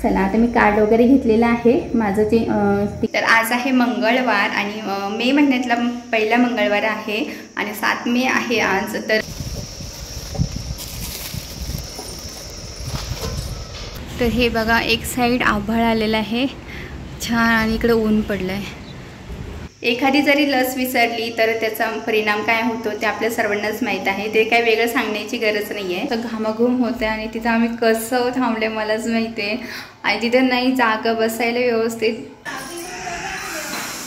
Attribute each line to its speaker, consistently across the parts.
Speaker 1: चला आता मी कार्ड वगैरे घेतलेलं आहे माझं ते तर आज आहे मंगळवार आणि मे महिन्यातला पहिला मंगळवार आहे आणि 7 मे आहे आज। तर हे बघा एक साइड आभाळ आलेलं आहे छान आणि इकडे ऊन पडलं आहे। एखादी जरी लस विसरली तर त्याचा परिणाम काय होतो ते आपल्या सर्वांनाच माहीत आहे, ते काय वेगळं सांगण्याची गरज नाही आहे। तर घामाघूम होते आणि तिथं आम्ही कसं थांबले मलाच माहिती आहे आणि तिथं नाही जागा बसायला व्यवस्थित।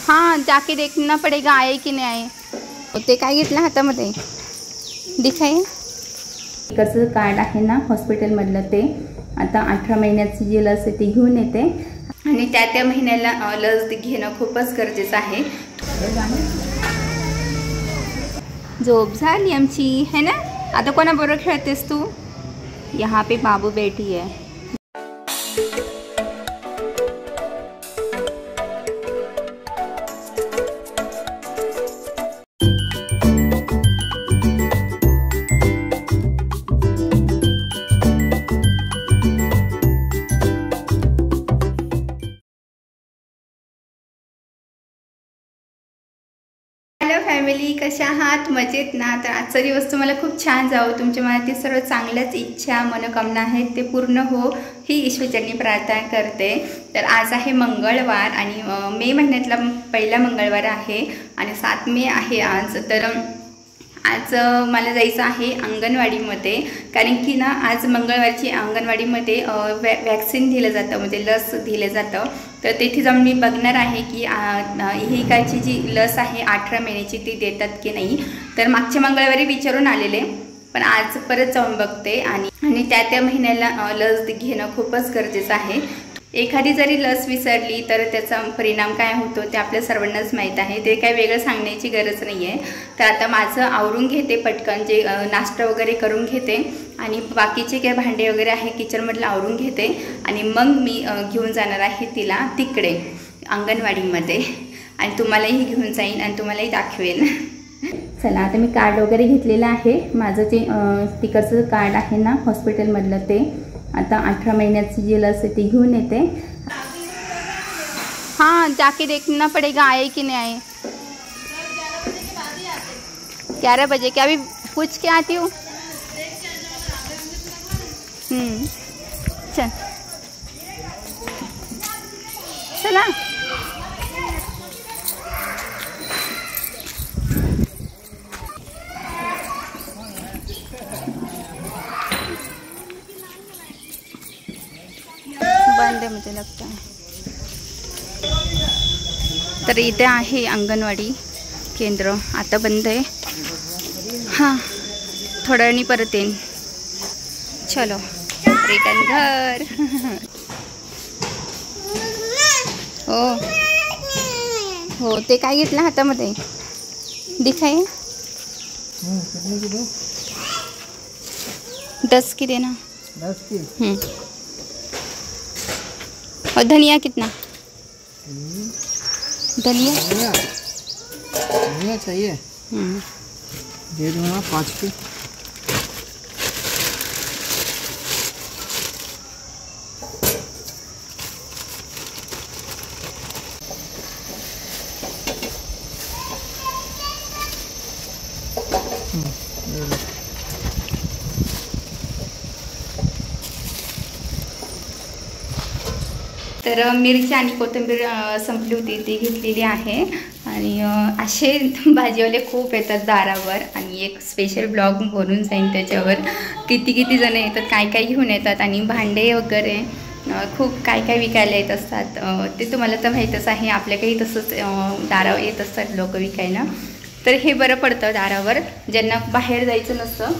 Speaker 1: हां जाके देखना पडेगा आहे की नाही आहे। ते काय घेतलं हातामध्ये दिखाई कसं कार्ड आहे ना हॉस्पिटलमधलं ते आता 18 महिन्याची जी लस आहे ती घेऊन येते आणि त्या महिन्याला लस घेणं खूपच गरजेचं आहे। झोप झाली आमची है ना। आता कोणाबरोबर खेळतेस तू? यहाँ पे बाबू बैठी है। हॅलो फॅमिली, कशा आहात? मजेत ना? तर आजचा दिवस तुम्हाला खूप छान जावो, तुमच्या मनातील सर्व चांगल्याच इच्छा मनोकामना आहेत ते पूर्ण हो ही ईश्वरचरणी प्रार्थना करते। तर आज आहे मंगळवार आणि मे महिन्यातला पहिला मंगळवार आहे आणि 7 मे आहे आज। तर आज मला जायचं आहे अंगणवाडीमध्ये, कारण की ना आज मंगळवारची अंगणवाडीमध्ये वॅक्सिन दिलं जातं म्हणजे लस दिलं जातं। तर तिथे जाऊन मी बघणार आहे की ही कायची जी लस आहे 18 महिन्याची ती देतात की नाही। तर मागच्या मंगळवारी विचारून आलेले पण आज परत जाऊन बघते आणि त्या महिन्याला लस घेणं खूपच गरजेचं आहे। एखादी जरी लस विसरली तर त्याचा परिणाम काय होतो ते आपल्या सर्वांनाच माहीत आहे, ते काय वेगळं सांगण्याची गरज नाही आहे। तर आता माझं आवरून घेते पटकन, जे नाश्ता वगैरे करून घेते आणि बाकीचे काय भांडे वगैरे आहे किचनमधलं आवरून घेते आणि मग मी घेऊन जाणार आहे तिला तिकडे अंगणवाडीमध्ये आणि तुम्हालाही घेऊन जाईन आणि तुम्हालाही दाखवेल। चला आता मी कार्ड वगैरे घेतलेलं आहे माझं ते तिकडचं कार्ड आहे ना हॉस्पिटलमधलं ते आता 18 महिन्याची जी लस आहे ती घेऊन येते। हाँ जाके देखना पड़ेगा आहे कि नहीं आहे। 11 बजे क्या अभी पूछ के आती हूँ। चल चला बंद है मुझे लगता है। तर इथे आहे अंगणवाडी केंद्र, आता बंद आहे। हां थोड्या वेळाने परत येईन। चलो रिटर्न घर। हो हो ते काय घेतलं हातामध्ये दिखाई 10 की देना
Speaker 2: 10 की।
Speaker 1: और धनिया कितना? धनिया
Speaker 2: चाहिए दे दूँगा 5 की।
Speaker 1: तर मिरची आणि कोथिंबीर संपली होती ती घेतलेली आहे आणि असे भाजीवाले खूप येतात दारावर आणि एक स्पेशल ब्लॉग बनून जाईन त्याच्यावर किती जण येतात काय काय घेऊन येतात आणि भांडे वगैरे खूप काय विकायला येत असतात। ते तुम्हाला तर माहीतच आहे, आपल्याकडे तसंच दारावर येत असतात लोक विकायला। तर हे बरं पडतं दारावर ज्यांना बाहेर जायचं नसतं।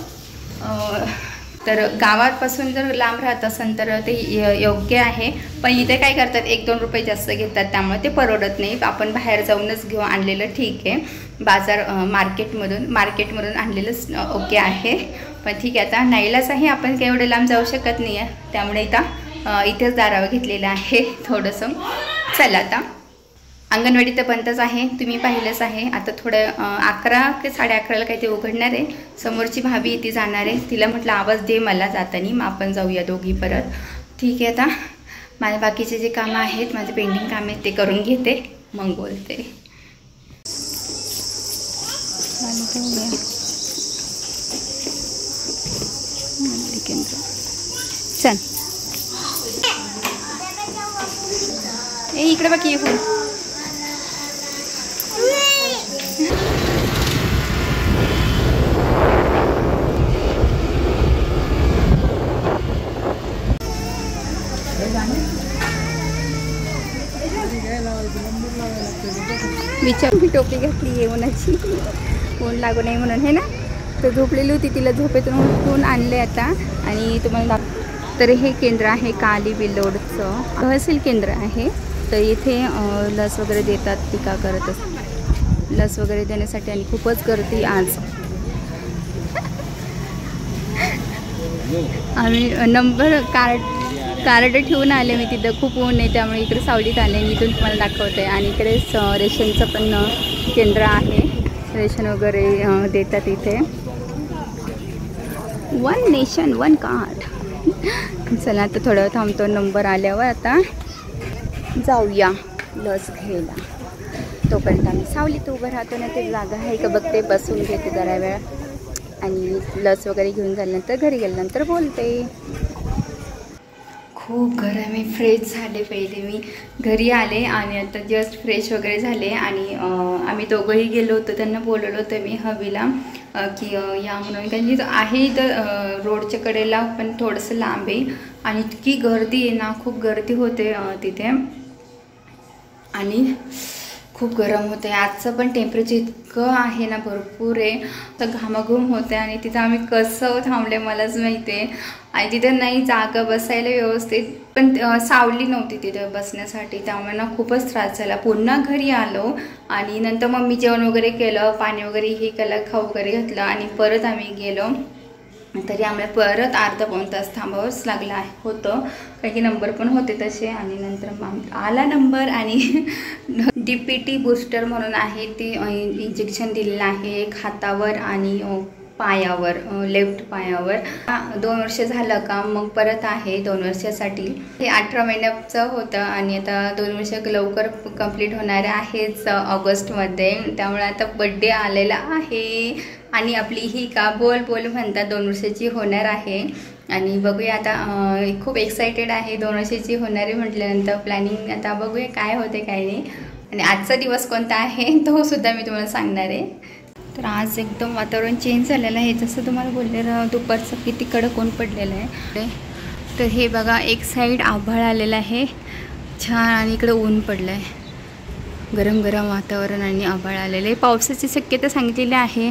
Speaker 1: तर गावापासून जर लांब राहत असेल तर ते योग्य आहे, पण इथे काय करतात 1-2 रुपये जास्त घेतात त्यामुळे ते परवडत नाही। आपण बाहेर जाऊनच घेऊन आणलेलं ठीक आहे, बाजार मार्केटमधून आणलेलंच ओके आहे। पण ठीक आहे आता नाईलाज आहे, आपण काही एवढे लांब जाऊ शकत नाही आहे त्यामुळे इथेच दारावर घेतलेलं आहे थोडंसं। चला आता अंगणवाडी तर बंदच आहे, तुम्ही पाहिलंच आहे। आता थोडं 11 ते 11:30ला काही ते उघडणार आहे। समोरची भाभी ती जाणार आहे, तिला म्हटलं आवाज दे मला जातानी, मग आपण जाऊया दोघी परत। ठीक आहे आता माझे बाकीचे जे कामं आहेत, माझे पेंडिंग काम आहेत ते करून घेते, मग बोलते. चल इकडे बाकी हो. विचार मी टोपी घातली आहे उन्हाची, ऊन लागू नाही म्हणून, हे ना. तर झोपलेली होती, तिला झोपेतून उठून आणले आता. आणि तुम्हाला तर हे केंद्र आहे काली बिल्लोडचं, तहसील केंद्र आहे. तर इथे लस वगैरे देतात, टीका करत असतात लस वगैरे देण्यासाठी. आणि खूपच गर्दी आज. आम्ही नंबर कार्ड ठेवून आले मी तिथं. खूप ऊन आहे त्यामुळे इकडे सावलीत आले आणि इथून तुम्हाला दाखवते. आणि इकडे रेशनचं पण केंद्र आहे, रेशन वगैरे देतात इथे. 1 नेशन 1 कार्ड. चला आता थोडं थांबतो, नंबर आल्यावर आता जाऊया लस घ्यायला. तोपर्यंत आम्ही सावलीत उभं राहतो ना, ते जागा आहे का बघते, बसून घेते जरा वेळ. आणि लस वगैरे घेऊन झाल्यानंतर घरी गेल्यानंतर बोलते. खूप गरम आहे. फ्रेश झाले पहिले, मी घरी आले आणि आता जस्ट फ्रेश वगैरे झाले. आणि आम्ही दोघंही गेलो होतो, त्यांना बोलवलं होतं मी हवीला की या म्हणून, कारण की आहे तर रोडच्या कडेला पण थोडंसं लांब आहे. आणि इतकी गर्दी आहे ना, खूप गर्दी होते तिथे. आणि खूप गरम होते. आजचं पण टेम्परेचर इतकं आहे ना, भरपूर आहे, तर घामाघूम होते. आणि तिथं आम्ही कसं थांबले मलाच माहिती आहे. आणि तिथं नाही जागा बसायला व्यवस्थित, पण सावली नव्हती तिथं बसण्यासाठी, त्यामुळे ना खूपच त्रास झाला. पुन्हा घरी आलो आणि नंतर मग मी जेवण वगैरे केलं, पाणी वगैरे हे केलं, खाऊ वगैरे घातलं आणि परत आम्ही गेलो. तरी आम्हाला परत अर्धा पाऊण तास थांबावंच लागलं होतं, कारण की नंबर पण होते तसे. आणि नंतर मग आला नंबर आणि DPT बूस्टर म्हणून आहे, ते इंजेक्शन दिलेलं आहे एक हातावर आणि पायावर, लेफ्ट पायावर. 2 वर्ष झालं का मग परत आहे 2 वर्षासाठी. हे 18 महिन्याचं होतं आणि आता 2 वर्ष लवकर कंप्लीट होणार आहेच ऑगस्टमध्ये. त्यामुळे आता बड्डे आलेला आहे आणि आपली ही का बोल बोल म्हणतात 2 वर्षाची होणार आहे. आणि बघूया आता, खूप एक्सायटेड आहे 2 वर्षाची होणार आहे म्हटल्यानंतर. प्लॅनिंग आता बघूया काय होते काय नाही. आणि आजचा दिवस कोणता आहे तो सुद्धा मी तुम्हाला सांगणार आहे. तर आज एकदम वातावरण चेंज झालेलं आहे, जसं तुम्हाला बोललेलं दुपारचं किती कडक ऊन पडलेलं आहे. तर हे बघा, एक साईड आभाळ आलेलं आहे छान आणि इकडे ऊन पडलं आहे, गरम गरम वातावरण आणि आभाळ आलेलं आहे. पावसाची शक्यता सांगितलेली आहे,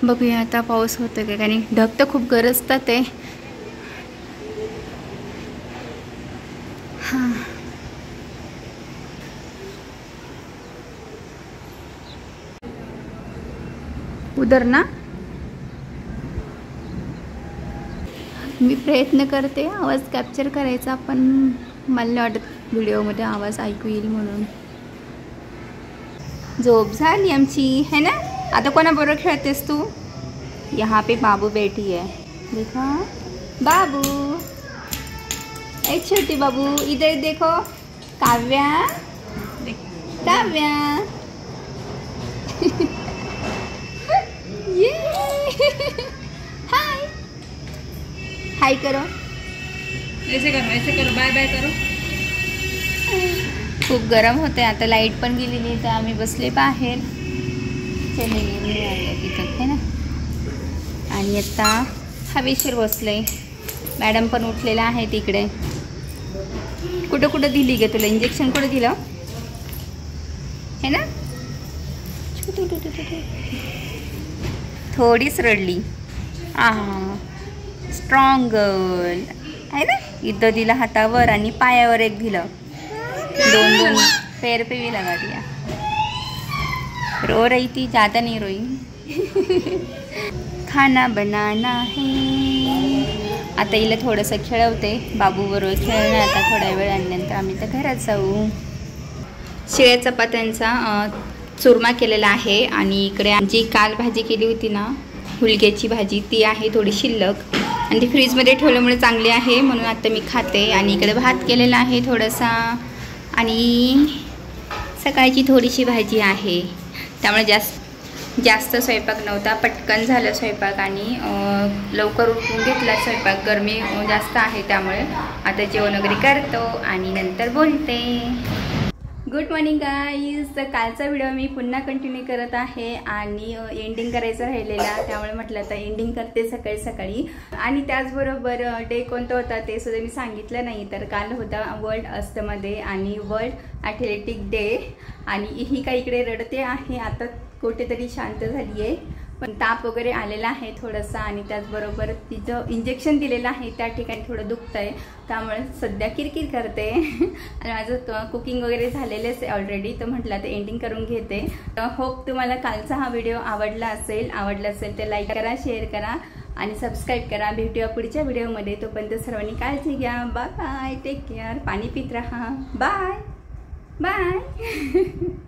Speaker 1: बघूया आता पाऊस होतं का. कारण ढग तर खूप गरजतात आहे. हां, उधर ना. मी प्रयत्न करते आवाज कॅप्चर करायचा, पण मला नाही वाटत व्हिडिओमध्ये आवाज ऐकू येईल म्हणून. झोप झाली आमची है ना. आता कोणाबरोबर खेळतेस तू. यहाँ पे बाबू बैठी है, देखो बाबू, एक छोटी बाबू. इधर देखो काव्या, काव्या. हाय हाय करो,
Speaker 2: ऐसे करो, बाय बाय करो.
Speaker 1: खूप गरम होते. आता लाईट पण गेलेली, तर आम्ही बसले बाहेर. तिथं आहे ना. आणि आता हवेशीर बसले. मॅडम पण उठलेला आहे तिकडे. कुठं कुठं दिली गे तुला इंजेक्शन, कुठं दिलं है ना. थोडीच रडली. स्ट्रॉंग गर्ल आहे ना. इथं दिलं हातावर आणि पायावर एक दिलं. 2 पैर पे भी लगा दिया. रो रही थी, ज़्यादा नहीं रोई. खाना बनाना है. आता हिला थोडंसं खेळवते, बाबूबरोबर खेळणं आता थोड्या वेळ. आणि नंतर आम्ही तर घरात जाऊ. शिळ्या चपात्यांचा चुरमा केलेला आहे. आणि इकडे जी काल भाजी केली होती ना, हुलग्याची भाजी, ती आहे थोडी शिल्लक. आणि ती फ्रीजमध्ये ठेवल्यामुळे चांगली आहे म्हणून आता मी खाते. आणि इकडे भात केलेला आहे थोडासा आणि सकाळची थोडीशी भाजी आहे. त्यामुळे जास्त स्वयंपाक नव्हता, पटकन झालं स्वयंपाक आणि लवकर उठून घेतला स्वयंपाक. गरमी जास्त आहे त्यामुळे आता जेवण वगैरे करतो आणि नंतर बोलते. Good morning guys. तर कालचा व्हिडिओ मी पुन्हा कंटिन्यू करत आहे आणि एंडिंग करायचं राहिलेला, त्यामुळे म्हटलं आता एंडिंग करते सकाळी सकाळी. आणि त्याचबरोबर डे कोणता होता ते सुद्धा मी सांगितलं नाही. तर काल होता वर्ल्ड अस्थमा डे आणि वर्ल्ड ॲथलेटिक डे. आणि ही काही इकडे रडते आहे, आता कुठेतरी शांत झाली आहे, पण ताप वगैरे आलेला आहे थोडासा. आणि त्याचबरोबर तिचं इंजेक्शन दिलेलं आहे त्या ठिकाणी थोडं दुखतं आहे, त्यामुळे सध्या किरकिर करते. आणि माझं कुकिंग वगैरे झालेलंच आहे ऑलरेडी, तर म्हटलं ते एंडिंग करून घेते. तर होप तुम्हाला कालचा हा व्हिडिओ आवडला असेल तर लाईक करा, शेअर करा आणि सबस्क्राईब करा. भेटूया पुढच्या व्हिडिओमध्ये. तोपर्यंत सर्वांनी काळजी घ्या. Bye, take care. पाणी पित राहा. Bye bye.